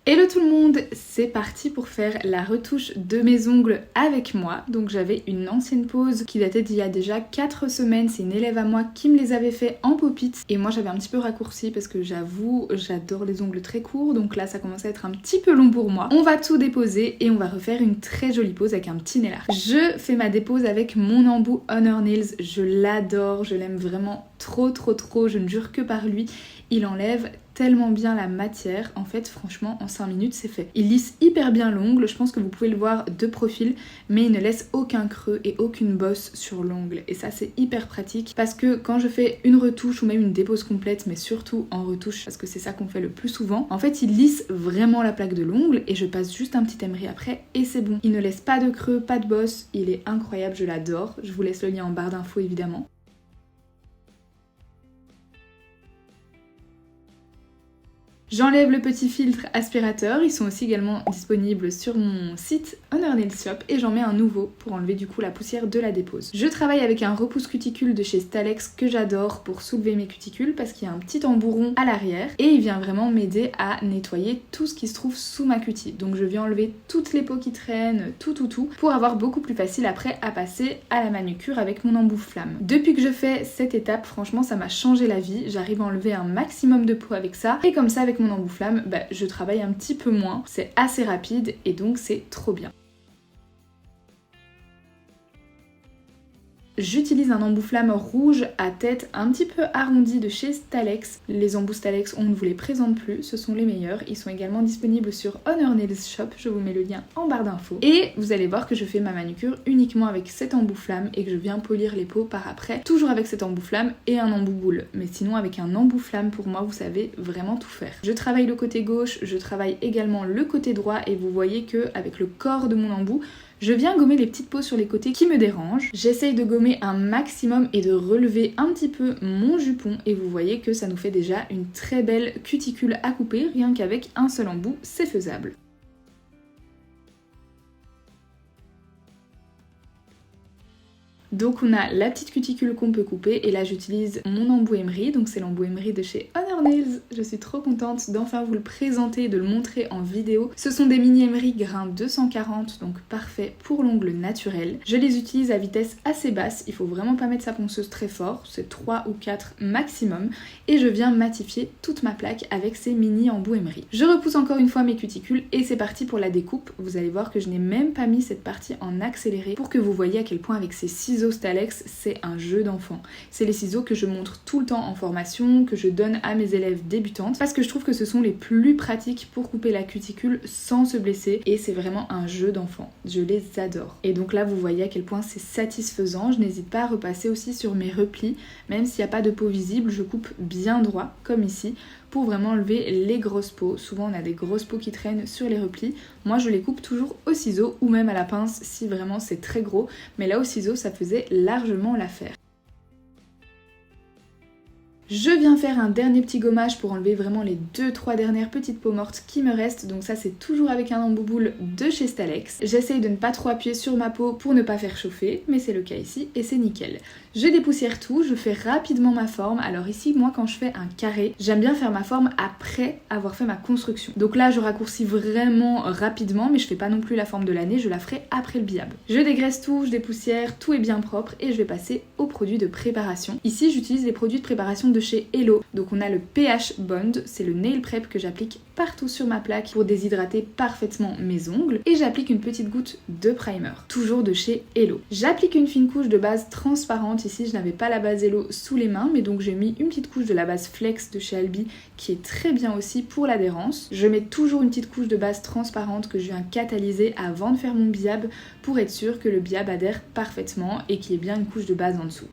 Hello tout le monde, c'est parti pour faire la retouche de mes ongles avec moi. Donc j'avais une ancienne pose qui datait d'il y a déjà 4 semaines, c'est une élève à moi qui me les avait fait en pop-it. Et moi j'avais un petit peu raccourci parce que j'avoue, j'adore les ongles très courts, donc là ça commence à être un petit peu long pour moi. On va tout déposer et on va refaire une très jolie pose avec un petit nail art. Je fais ma dépose avec mon embout Honor Nails, je l'adore, je l'aime vraiment trop, je ne jure que par lui. Il enlève tellement bien la matière, en fait franchement en 5 minutes c'est fait. Il lisse hyper bien l'ongle, je pense que vous pouvez le voir de profil, mais il ne laisse aucun creux et aucune bosse sur l'ongle. Et ça c'est hyper pratique parce que quand je fais une retouche ou même une dépose complète, mais surtout en retouche parce que c'est ça qu'on fait le plus souvent, en fait il lisse vraiment la plaque de l'ongle et je passe juste un petit emery après et c'est bon. Il ne laisse pas de creux, pas de bosse, il est incroyable, je l'adore. Je vous laisse le lien en barre d'infos évidemment. J'enlève le petit filtre aspirateur, ils sont aussi également disponibles sur mon site Honor Nails Shop et j'en mets un nouveau pour enlever du coup la poussière de la dépose. Je travaille avec un repousse cuticule de chez Stalex que j'adore pour soulever mes cuticules parce qu'il y a un petit embouron à l'arrière et il vient vraiment m'aider à nettoyer tout ce qui se trouve sous ma cutie. Donc je viens enlever toutes les peaux qui traînent, tout pour avoir beaucoup plus facile après à passer à la manucure avec mon embout flamme. Depuis que je fais cette étape, franchement ça m'a changé la vie, j'arrive à enlever un maximum de peau avec ça et comme ça avec mon embout flamme, je travaille un petit peu moins, c'est assez rapide et donc c'est trop bien. J'utilise un embout flamme rouge à tête un petit peu arrondie de chez Stalex. Les embouts Stalex, on ne vous les présente plus, ce sont les meilleurs. Ils sont également disponibles sur Honor Nails Shop, je vous mets le lien en barre d'infos. Et vous allez voir que je fais ma manucure uniquement avec cet embout flamme et que je viens polir les peaux par après, toujours avec cet embout flamme et un embout boule. Mais sinon avec un embout flamme, pour moi, vous savez vraiment tout faire. Je travaille le côté gauche, je travaille également le côté droit et vous voyez que avec le corps de mon embout, je viens gommer les petites peaux sur les côtés qui me dérangent. J'essaye de gommer un maximum et de relever un petit peu mon jupon et vous voyez que ça nous fait déjà une très belle cuticule à couper, rien qu'avec un seul embout, c'est faisable. Donc on a la petite cuticule qu'on peut couper et là j'utilise mon embout emery, donc c'est l'embout emery de chez Honor Nails. Je suis trop contente d'enfin vous le présenter et de le montrer en vidéo. Ce sont des mini emery grain 240, donc parfait pour l'ongle naturel. Je les utilise à vitesse assez basse, il faut vraiment pas mettre sa ponceuse très fort, c'est 3 ou 4 maximum. Et je viens matifier toute ma plaque avec ces mini embouts emery. Je repousse encore une fois mes cuticules et c'est parti pour la découpe. Vous allez voir que je n'ai même pas mis cette partie en accéléré pour que vous voyez à quel point avec ces ciseaux Stalex, c'est un jeu d'enfant. C'est les ciseaux que je montre tout le temps en formation, que je donne à mes élèves débutantes, parce que je trouve que ce sont les plus pratiques pour couper la cuticule sans se blesser, et c'est vraiment un jeu d'enfant. Je les adore. Et donc là, vous voyez à quel point c'est satisfaisant. Je n'hésite pas à repasser aussi sur mes replis, même s'il n'y a pas de peau visible, je coupe bien droit, comme ici, pour vraiment enlever les grosses peaux. Souvent on a des grosses peaux qui traînent sur les replis. Moi je les coupe toujours au ciseau ou même à la pince si vraiment c'est très gros. Mais là au ciseau ça faisait largement l'affaire. Je viens faire un dernier petit gommage pour enlever vraiment les 2-3 dernières petites peaux mortes qui me restent. Donc ça c'est toujours avec un embout boule de chez Stalex. J'essaye de ne pas trop appuyer sur ma peau pour ne pas faire chauffer, mais c'est le cas ici et c'est nickel. Je dépoussière tout, je fais rapidement ma forme. Alors ici moi quand je fais un carré, j'aime bien faire ma forme après avoir fait ma construction. Donc là je raccourcis vraiment rapidement, mais je fais pas non plus la forme de l'année, je la ferai après le biab. Je dégraisse tout, je dépoussière, tout est bien propre et je vais passer aux produits de préparation. Ici j'utilise les produits de préparation de chez Hello. Donc on a le pH Bond, c'est le nail prep que j'applique partout sur ma plaque pour déshydrater parfaitement mes ongles et j'applique une petite goutte de primer, toujours de chez Hello. J'applique une fine couche de base transparente, ici je n'avais pas la base Hello sous les mains mais donc j'ai mis une petite couche de la base Flex de chez Albi qui est très bien aussi pour l'adhérence. Je mets toujours une petite couche de base transparente que je viens catalyser avant de faire mon biab pour être sûr que le biab adhère parfaitement et qu'il y ait bien une couche de base en dessous.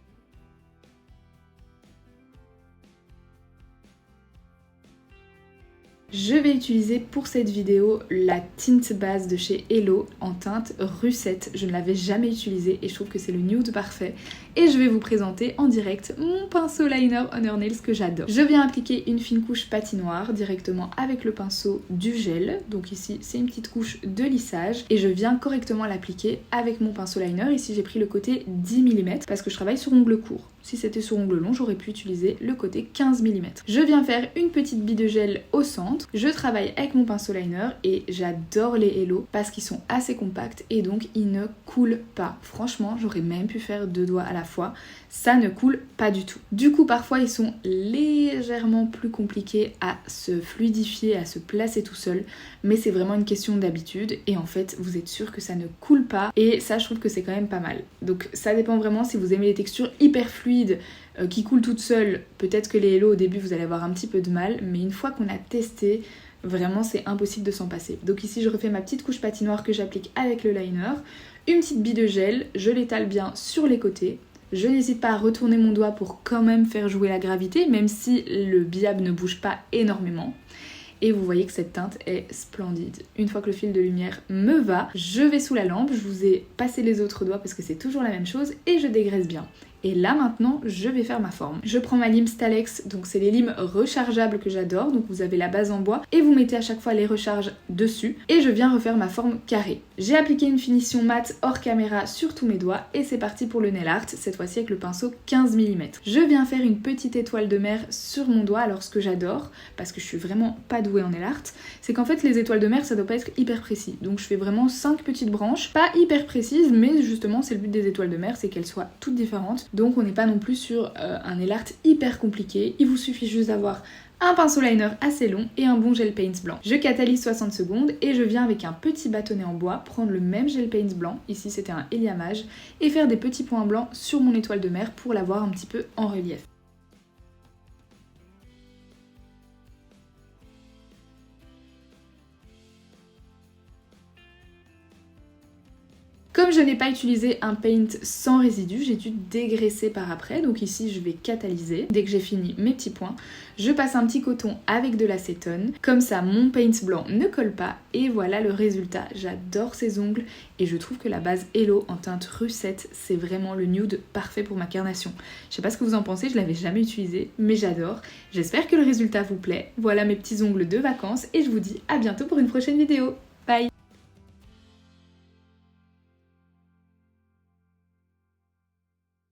Je vais utiliser pour cette vidéo la tinte base de chez Hello en teinte Russette. Je ne l'avais jamais utilisée et je trouve que c'est le nude parfait. Et je vais vous présenter en direct mon pinceau liner Honor Nails que j'adore. Je viens appliquer une fine couche patinoire directement avec le pinceau du gel. Donc ici c'est une petite couche de lissage et je viens correctement l'appliquer avec mon pinceau liner. Ici j'ai pris le côté 10 mm parce que je travaille sur ongles courts. Si c'était sur ongles longs, j'aurais pu utiliser le côté 15 mm. Je viens faire une petite bille de gel au centre. Je travaille avec mon pinceau liner et j'adore les Hello parce qu'ils sont assez compacts et donc ils ne coulent pas. Franchement, j'aurais même pu faire 2 doigts à la fois. Ça ne coule pas du tout. Du coup, parfois, ils sont légèrement plus compliqués à se fluidifier, à se placer tout seul. Mais c'est vraiment une question d'habitude. Et en fait, vous êtes sûr que ça ne coule pas. Et ça, je trouve que c'est quand même pas mal. Donc ça dépend vraiment si vous aimez les textures hyper fluides qui coulent toutes seules. Peut-être que les Hello, au début, vous allez avoir un petit peu de mal. Mais une fois qu'on a testé, vraiment, c'est impossible de s'en passer. Donc ici, je refais ma petite couche patinoire que j'applique avec le liner. Une petite bille de gel. Je l'étale bien sur les côtés. Je n'hésite pas à retourner mon doigt pour quand même faire jouer la gravité, même si le billab ne bouge pas énormément. Et vous voyez que cette teinte est splendide. Une fois que le fil de lumière me va, je vais sous la lampe, je vous ai passé les autres doigts parce que c'est toujours la même chose, et je dégraisse bien. Et là maintenant, je vais faire ma forme. Je prends ma lime Stalex, donc c'est les limes rechargeables que j'adore, donc vous avez la base en bois et vous mettez à chaque fois les recharges dessus. Et je viens refaire ma forme carrée. J'ai appliqué une finition mat hors caméra sur tous mes doigts et c'est parti pour le nail art, cette fois-ci avec le pinceau 15 mm. Je viens faire une petite étoile de mer sur mon doigt, alors ce que j'adore, parce que je suis vraiment pas douée en nail art, c'est qu'en fait les étoiles de mer ça doit pas être hyper précis. Donc je fais vraiment 5 petites branches, pas hyper précises, mais justement c'est le but des étoiles de mer, c'est qu'elles soient toutes différentes. Donc on n'est pas non plus sur un nail art hyper compliqué, il vous suffit juste d'avoir un pinceau liner assez long et un bon gel paints blanc. Je catalyse 60 secondes et je viens avec un petit bâtonnet en bois prendre le même gel paints blanc, ici c'était un Eliamage, et faire des petits points blancs sur mon étoile de mer pour l'avoir un petit peu en relief. Comme je n'ai pas utilisé un paint sans résidu, j'ai dû dégraisser par après. Donc ici, je vais catalyser. Dès que j'ai fini mes petits points, je passe un petit coton avec de l'acétone. Comme ça, mon paint blanc ne colle pas. Et voilà le résultat. J'adore ces ongles et je trouve que la base Hello en teinte Russet, c'est vraiment le nude parfait pour ma carnation. Je sais pas ce que vous en pensez, je l'avais jamais utilisé, mais j'adore. J'espère que le résultat vous plaît. Voilà mes petits ongles de vacances et je vous dis à bientôt pour une prochaine vidéo. Bye!